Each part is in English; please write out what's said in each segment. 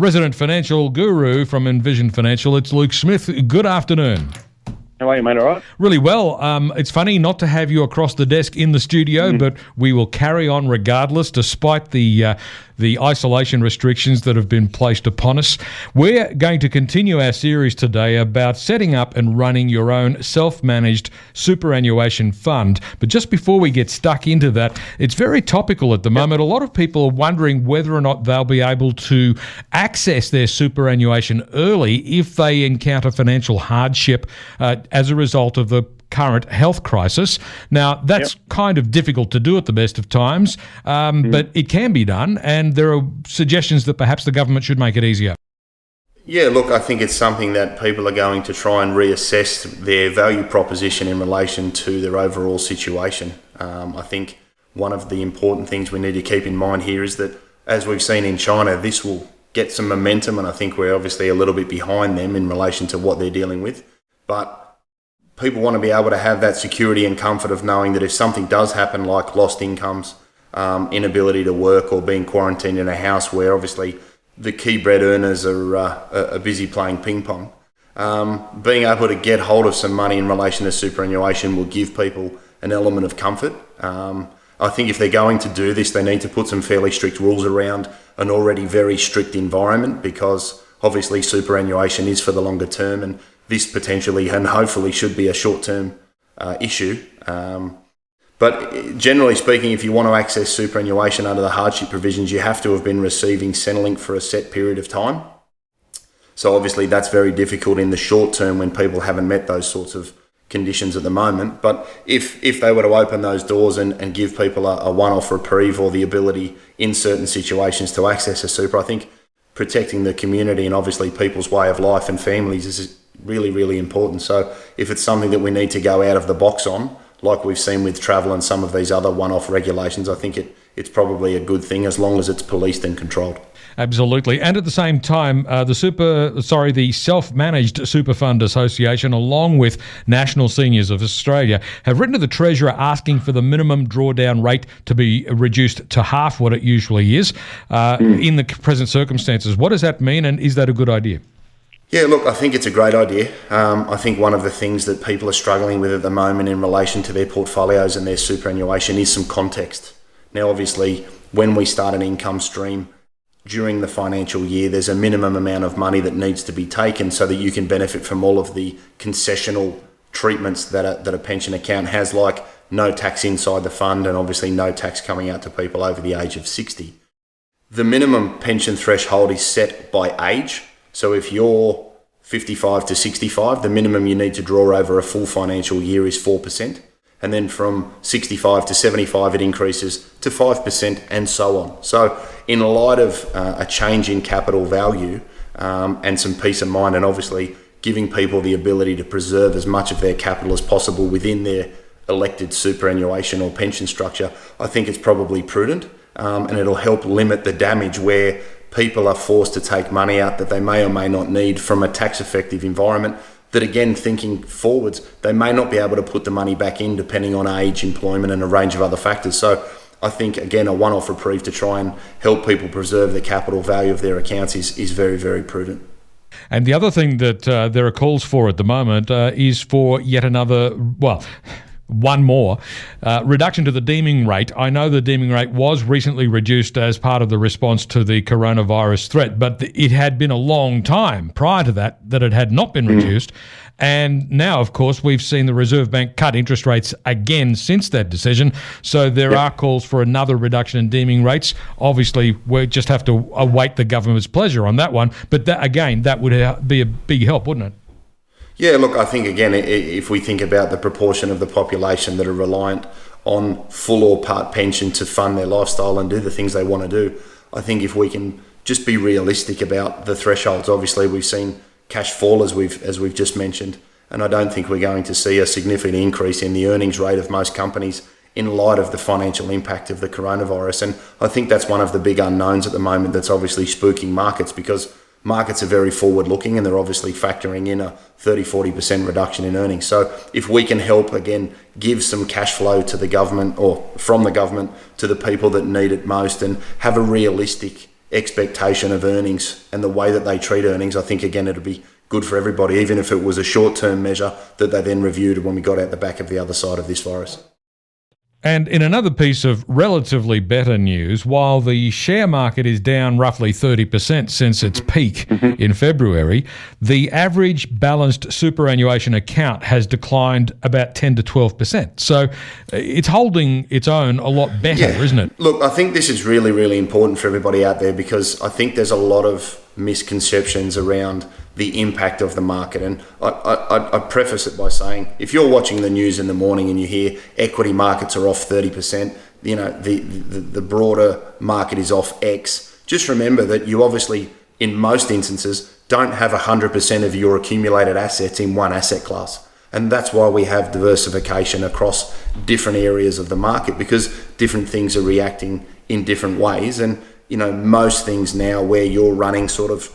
resident financial guru from Envision Financial. It's Luke Smith. Good afternoon. How are you, mate? All right? Really well. It's funny not to have you across the desk in the studio, but we will carry on regardless, despite the isolation restrictions that have been placed upon us. We're going to continue our series today about setting up and running your own self-managed superannuation fund. But just before we get stuck into that, it's very topical at the moment. A lot of people are wondering whether or not they'll be able to access their superannuation early if they encounter financial hardship as a result of the current health crisis. Now, that's kind of difficult to do at the best of times, but it can be done, and there are suggestions that perhaps the government should make it easier. Yeah, look, I think it's something that people are going to try and reassess their value proposition in relation to their overall situation. I think one of the important things we need to keep in mind here is that, as we've seen in China, this will get some momentum, and I think we're obviously a little bit behind them in relation to what they're dealing with. But people want to be able to have that security and comfort of knowing that if something does happen, like lost incomes, inability to work, or being quarantined in a house where obviously the key bread earners are busy playing ping pong, being able to get hold of some money in relation to superannuation will give people an element of comfort. I think if they're going to do this, they need to put some fairly strict rules around an already very strict environment, because obviously superannuation is for the longer term, and this potentially and hopefully should be a short-term issue. But generally speaking, if you want to access superannuation under the hardship provisions, you have to have been receiving Centrelink for a set period of time. So obviously that's very difficult in the short term when people haven't met those sorts of conditions at the moment. But if they were to open those doors and give people a one-off reprieve or the ability in certain situations to access a super, I think protecting the community and obviously people's way of life and families is really, really important. So if it's something that we need to go out of the box on, like we've seen with travel and some of these other one-off regulations, I think it's probably a good thing as long as it's policed and controlled. Absolutely. And at the same time, the Self-Managed Super Fund Association, along with National Seniors of Australia, have written to the Treasurer asking for the minimum drawdown rate to be reduced to half what it usually is in the present circumstances. What does that mean, and is that a good idea? Yeah, look, I think it's a great idea. I think one of the things that people are struggling with at the moment in relation to their portfolios and their superannuation is some context. Now, obviously, when we start an income stream during the financial year, there's a minimum amount of money that needs to be taken so that you can benefit from all of the concessional treatments that a pension account has, like no tax inside the fund and obviously no tax coming out to people over the age of 60. The minimum pension threshold is set by age. So if you're 55 to 65, the minimum you need to draw over a full financial year is 4%. And then from 65 to 75, it increases to 5% and so on. So in light of a change in capital value and some peace of mind, and obviously giving people the ability to preserve as much of their capital as possible within their elected superannuation or pension structure, I think it's probably prudent, and it'll help limit the damage where people are forced to take money out that they may or may not need from a tax effective environment that, again, thinking forwards, they may not be able to put the money back in depending on age, employment and a range of other factors. So I think, again, a one-off reprieve to try and help people preserve the capital value of their accounts is very, very prudent. And the other thing that there are calls for at the moment is for yet another, one more reduction to the deeming rate. I know the deeming rate was recently reduced as part of the response to the coronavirus threat, but it had been a long time prior to that it had not been reduced. And now, of course, we've seen the Reserve Bank cut interest rates again since that decision. So there are calls for another reduction in deeming rates. Obviously, we just have to await the government's pleasure on that one. But that would be a big help, wouldn't it? Yeah, look, I think, again, if we think about the proportion of the population that are reliant on full or part pension to fund their lifestyle and do the things they want to do, I think if we can just be realistic about the thresholds. Obviously, we've seen cash fall, as we've just mentioned, and I don't think we're going to see a significant increase in the earnings rate of most companies in light of the financial impact of the coronavirus. And I think that's one of the big unknowns at the moment that's obviously spooking markets, because markets are very forward-looking and they're obviously factoring in a 30-40% reduction in earnings. So if we can help, again, give some cash flow to the government or from the government to the people that need it most and have a realistic expectation of earnings and the way that they treat earnings, I think, again, it'll be good for everybody, even if it was a short-term measure that they then reviewed when we got out the back of the other side of this virus. And in another piece of relatively better news, while the share market is down roughly 30% since its peak in February, the average balanced superannuation account has declined about 10 to 12%. So it's holding its own a lot better, isn't it? Look, I think this is really, really important for everybody out there, because I think there's a lot of misconceptions around the impact of the market. And I preface it by saying, if you're watching the news in the morning and you hear equity markets are off 30%, you know, the broader market is off X, just remember that you obviously, in most instances, don't have 100% of your accumulated assets in one asset class. And that's why we have diversification across different areas of the market, because different things are reacting in different ways. And, you know, most things now where you're running sort of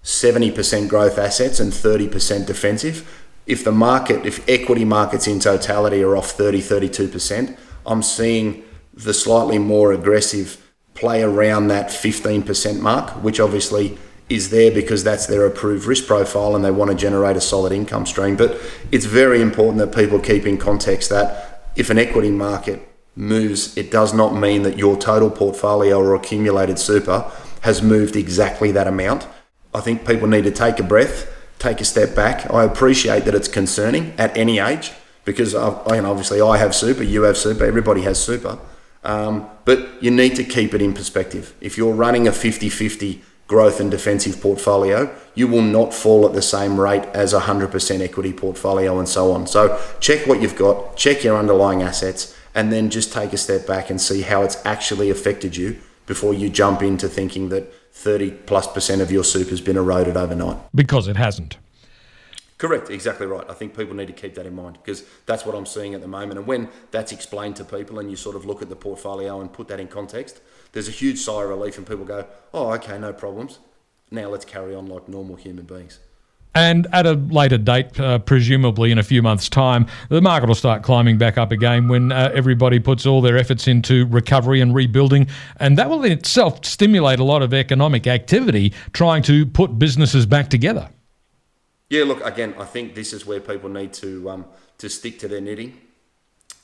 70% growth assets and 30% defensive, if equity markets in totality are off 32%, I'm seeing the slightly more aggressive play around that 15% mark, which obviously is there because that's their approved risk profile and they want to generate a solid income stream. But it's very important that people keep in context that if an equity market moves, it does not mean that your total portfolio or accumulated super has moved exactly that amount. I think people need to take a breath, take a step back. I appreciate that it's concerning at any age, because obviously I have super, you have super, everybody has super. But you need to keep it in perspective. If you're running a 50-50 growth and defensive portfolio, you will not fall at the same rate as a 100% equity portfolio and so on. So check what you've got, check your underlying assets, and then just take a step back and see how it's actually affected you before you jump into thinking that 30+% of your super has been eroded overnight. Because it hasn't. Correct, exactly right. I think people need to keep that in mind, because that's what I'm seeing at the moment. And when that's explained to people and you sort of look at the portfolio and put that in context, there's a huge sigh of relief and people go, oh, okay, no problems. Now let's carry on like normal human beings. And at a later date, presumably in a few months' time, the market will start climbing back up again when everybody puts all their efforts into recovery and rebuilding. And that will in itself stimulate a lot of economic activity trying to put businesses back together. Yeah, look, again, I think this is where people need to stick to their knitting,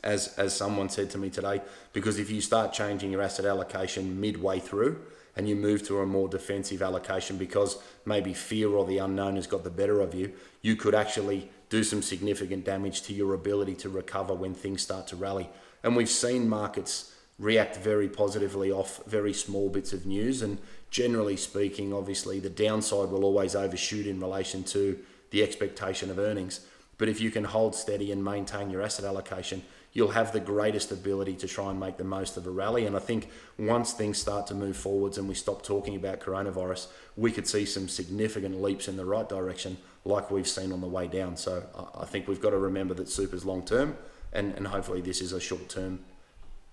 as someone said to me today, because if you start changing your asset allocation midway through, and you move to a more defensive allocation because maybe fear or the unknown has got the better of you, you could actually do some significant damage to your ability to recover when things start to rally. And we've seen markets react very positively off very small bits of news. And generally speaking, obviously, the downside will always overshoot in relation to the expectation of earnings. But if you can hold steady and maintain your asset allocation, you'll have the greatest ability to try and make the most of a rally. And I think once things start to move forwards and we stop talking about coronavirus, we could see some significant leaps in the right direction like we've seen on the way down. So I think we've got to remember that super's long term, and hopefully this is a short term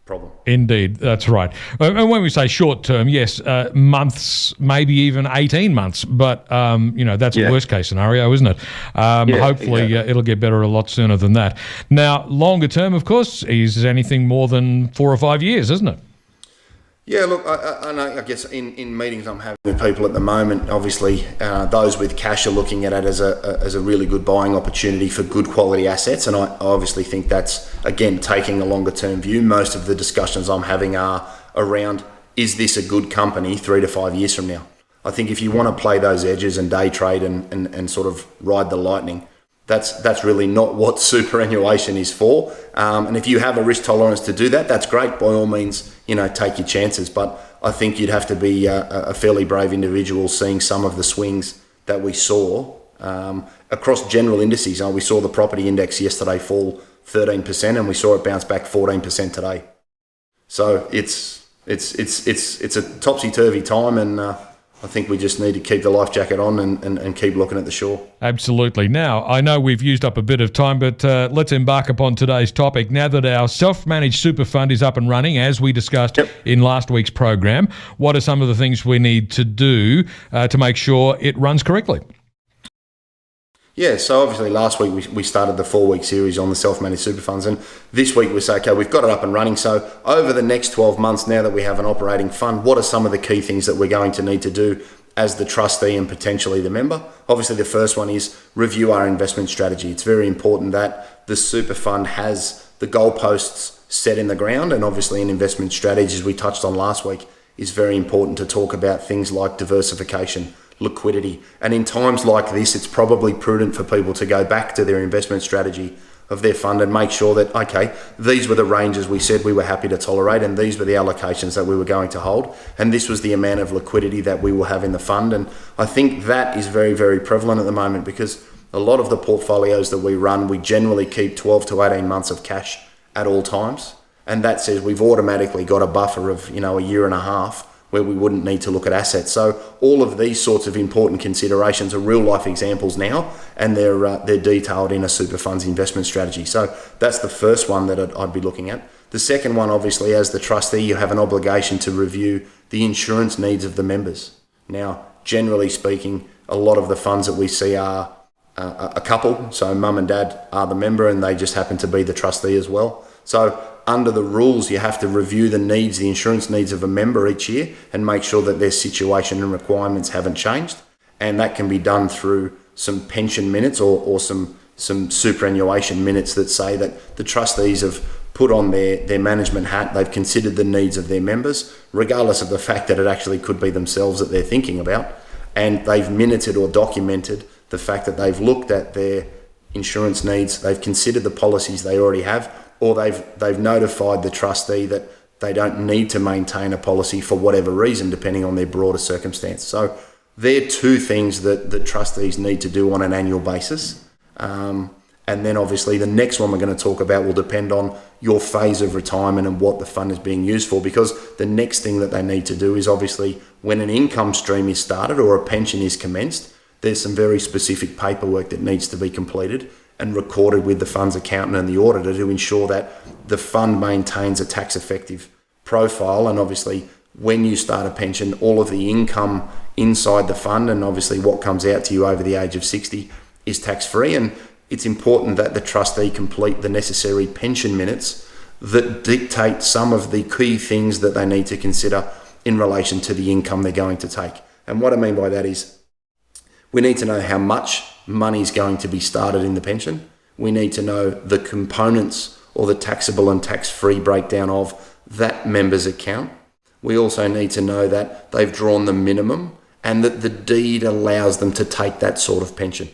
problem. Indeed, that's right. And when we say short term, yes, months, maybe even 18 months, but that's a worst case scenario, isn't it? Hopefully exactly. It'll get better a lot sooner than that. Now, longer term, of course, is anything more than 4 or 5 years, isn't it? Yeah, look, I guess in meetings I'm having with people at the moment, obviously those with cash are looking at it as a really good buying opportunity for good quality assets, and I obviously think that's, again, taking a longer term view. Most of the discussions I'm having are around, is this a good company 3 to 5 years from now? I think if you want to play those edges and day trade and sort of ride the lightning, that's really not what superannuation is for. And if you have a risk tolerance to do that, that's great. By all means, take your chances. But I think you'd have to be a fairly brave individual seeing some of the swings that we saw across general indices. We saw the property index yesterday fall 13%, and we saw it bounce back 14% today. So it's a topsy-turvy time, and I think we just need to keep the life jacket on and keep looking at the shore. Absolutely. Now, I know we've used up a bit of time, but let's embark upon today's topic. Now that our self-managed super fund is up and running, as we discussed in last week's program, what are some of the things we need to do to make sure it runs correctly? Yeah, so obviously last week we started the 4-week series on the self-managed super funds, and this week we say, okay, we've got it up and running. So over the next 12 months, now that we have an operating fund, what are some of the key things that we're going to need to do as the trustee and potentially the member? Obviously, the first one is review our investment strategy. It's very important that the super fund has the goalposts set in the ground, and obviously an investment strategy, as we touched on last week, is very important to talk about things like diversification, liquidity. And in times like this, it's probably prudent for people to go back to their investment strategy of their fund and make sure that, okay, these were the ranges we said we were happy to tolerate, and these were the allocations that we were going to hold, and this was the amount of liquidity that we will have in the fund. And I think that is very, very prevalent at the moment, because a lot of the portfolios that we run, we generally keep 12 to 18 months of cash at all times. And that says we've automatically got a buffer of, a year and a half where we wouldn't need to look at assets. So all of these sorts of important considerations are real life examples now, and they're detailed in a super fund's investment strategy. So that's the first one that I'd be looking at. The second one, obviously, as the trustee, you have an obligation to review the insurance needs of the members. Now, generally speaking, a lot of the funds that we see are a couple. So mum and dad are the member, and they just happen to be the trustee as well. So under the rules, you have to review the insurance needs of a member each year and make sure that their situation and requirements haven't changed. And that can be done through some pension minutes or some superannuation minutes that say that the trustees have put on their management hat, they've considered the needs of their members, regardless of the fact that it actually could be themselves that they're thinking about. And they've minuted or documented the fact that they've looked at their insurance needs, they've considered the policies they already have, or they've notified the trustee that they don't need to maintain a policy for whatever reason, depending on their broader circumstance. So they're two things that the trustees need to do on an annual basis. And then obviously the next one we're going to talk about will depend on your phase of retirement and what the fund is being used for, because the next thing that they need to do is obviously when an income stream is started or a pension is commenced, there's some very specific paperwork that needs to be completed and recorded with the fund's accountant and the auditor to ensure that the fund maintains a tax effective profile. And obviously when you start a pension, all of the income inside the fund and obviously what comes out to you over the age of 60 is tax free. And it's important that the trustee complete the necessary pension minutes that dictate some of the key things that they need to consider in relation to the income they're going to take. And what I mean by that is we need to know how much money is going to be started in the pension. We need to know the components or the taxable and tax-free breakdown of that member's account. We also need to know that they've drawn the minimum and that the deed allows them to take that sort of pension.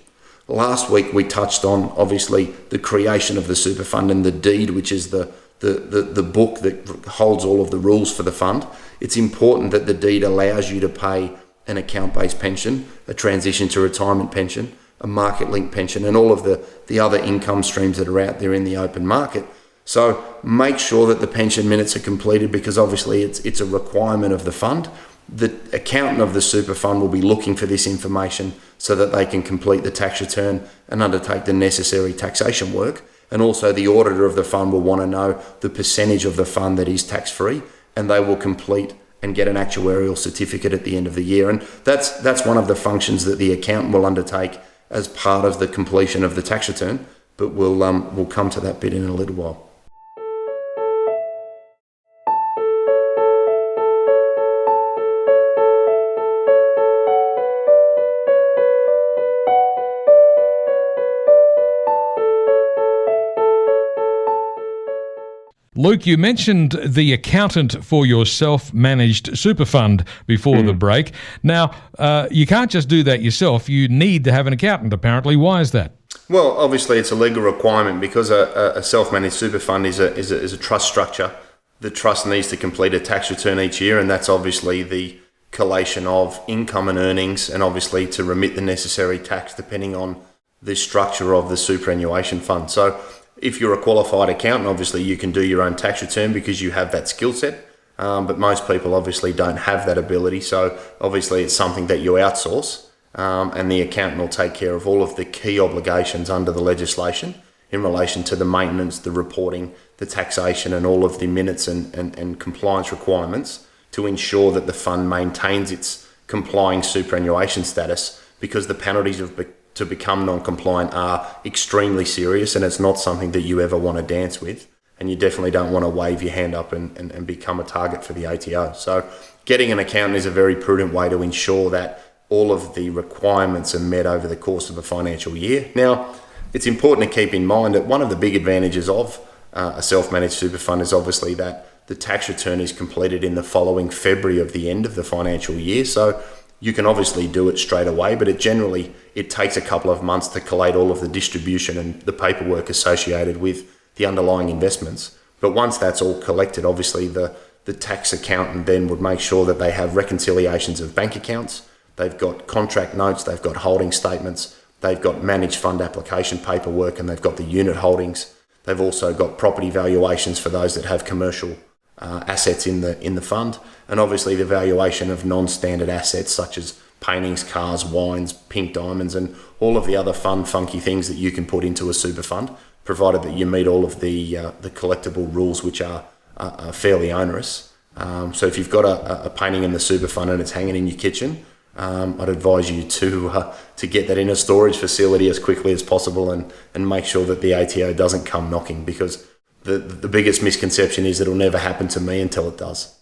Last week we touched on obviously the creation of the super fund and the deed, which is the book that holds all of the rules for the fund. It's important that the deed allows you to pay an account-based pension, a transition to retirement pension, a market-linked pension, and all of the other income streams that are out there in the open market. So make sure that the pension minutes are completed, because obviously it's a requirement of the fund. The accountant of the super fund will be looking for this information so that they can complete the tax return and undertake the necessary taxation work. And also the auditor of the fund will want to know the percentage of the fund that is tax-free, and they will complete and get an actuarial certificate at the end of the year. And that's one of the functions that the accountant will undertake as part of the completion of the tax return, but we'll come to that bit in a little while. Luke, you mentioned the accountant for your self-managed super fund before the break. Now, you can't just do that yourself. You need to have an accountant, apparently. Why is that? Well, obviously, it's a legal requirement because a self-managed super fund is a trust structure. The trust needs to complete a tax return each year, and that's obviously the collation of income and earnings, and obviously to remit the necessary tax depending on the structure of the superannuation fund. So if you're a qualified accountant, obviously you can do your own tax return because you have that skill set, but most people obviously don't have that ability. So obviously it's something that you outsource, and the accountant will take care of all of the key obligations under the legislation in relation to the maintenance, the reporting, the taxation, and all of the minutes and compliance requirements to ensure that the fund maintains its complying superannuation status, because the penalties of to become non-compliant are extremely serious, and it's not something that you ever want to dance with. And you definitely don't want to wave your hand up and become a target for the ATO. So getting an accountant is a very prudent way to ensure that all of the requirements are met over the course of a financial year. Now, it's important to keep in mind that one of the big advantages of a self-managed super fund is obviously that the tax return is completed in the following February of the end of the financial year. So you can obviously do it straight away, but it takes a couple of months to collate all of the distribution and the paperwork associated with the underlying investments. But once that's all collected, obviously the tax accountant then would make sure that they have reconciliations of bank accounts, they've got contract notes, they've got holding statements, they've got managed fund application paperwork, and they've got the unit holdings. They've also got property valuations for those that have commercial assets in the fund, and obviously the valuation of non-standard assets such as paintings, cars, wines, pink diamonds, and all of the other fun, funky things that you can put into a super fund, provided that you meet all of the collectible rules, which are fairly onerous. So if you've got a painting in the super fund and it's hanging in your kitchen, I'd advise you to get that in a storage facility as quickly as possible and make sure that the ATO doesn't come knocking, because the biggest misconception is it'll never happen to me until it does.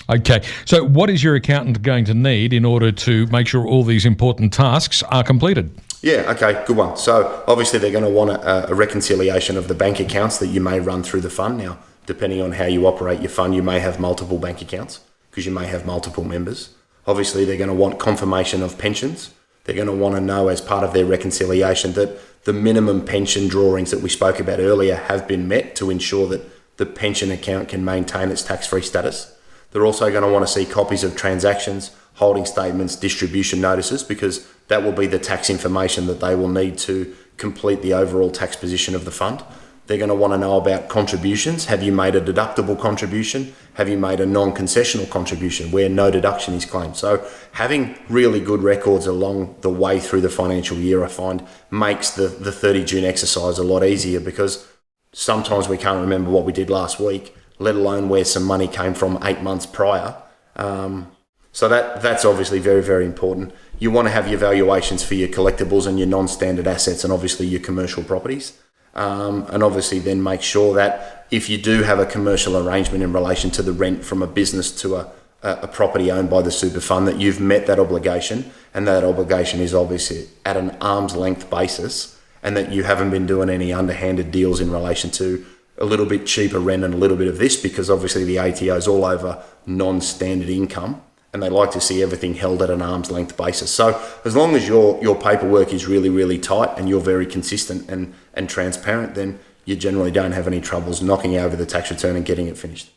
Okay, so what is your accountant going to need in order to make sure all these important tasks are completed? Yeah, okay, good one. So obviously they're going to want a reconciliation of the bank accounts that you may run through the fund. Now, depending on how you operate your fund, you may have multiple bank accounts because you may have multiple members. Obviously, they're going to want confirmation of pensions. They're going to want to know as part of their reconciliation that the minimum pension drawings that we spoke about earlier have been met to ensure that the pension account can maintain its tax-free status. They're also going to want to see copies of transactions, holding statements, distribution notices, because that will be the tax information that they will need to complete the overall tax position of the fund. They're going to want to know about contributions. Have you made a deductible contribution? Have you made a non-concessional contribution where no deduction is claimed? So having really good records along the way through the financial year, I find, makes the 30 June exercise a lot easier, because sometimes we can't remember what we did last week, let alone where some money came from 8 months prior. So that's obviously very, very important. You want to have your valuations for your collectibles and your non-standard assets, and obviously your commercial properties. And obviously then make sure that if you do have a commercial arrangement in relation to the rent from a business to a property owned by the super fund, that you've met that obligation, and that obligation is obviously at an arm's length basis, and that you haven't been doing any underhanded deals in relation to a little bit cheaper rent and a little bit of this, because obviously the ATO is all over non-standard income, and they like to see everything held at an arm's length basis. So as long as your paperwork is really, really tight and you're very consistent and transparent, then you generally don't have any troubles knocking over the tax return and getting it finished.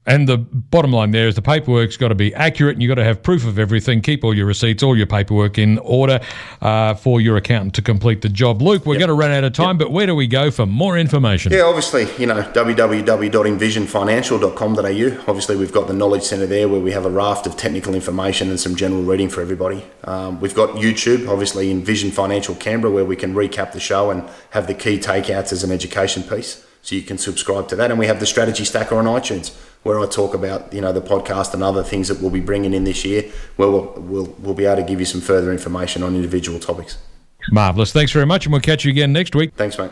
And the bottom line there is the paperwork's got to be accurate, and you've got to have proof of everything. Keep all your receipts, all your paperwork in order for your accountant to complete the job. Luke, we're going to run out of time, but where do we go for more information? Yeah, obviously, www.envisionfinancial.com.au. Obviously, we've got the Knowledge Centre there where we have a raft of technical information and some general reading for everybody. We've got YouTube, obviously, Envision Financial Canberra, where we can recap the show and have the key takeouts as an education piece. So you can subscribe to that. And we have the Strategy Stacker on iTunes, where I talk about, the podcast and other things that we'll be bringing in this year, where we'll be able to give you some further information on individual topics. Marvellous. Thanks very much, and we'll catch you again next week. Thanks, mate.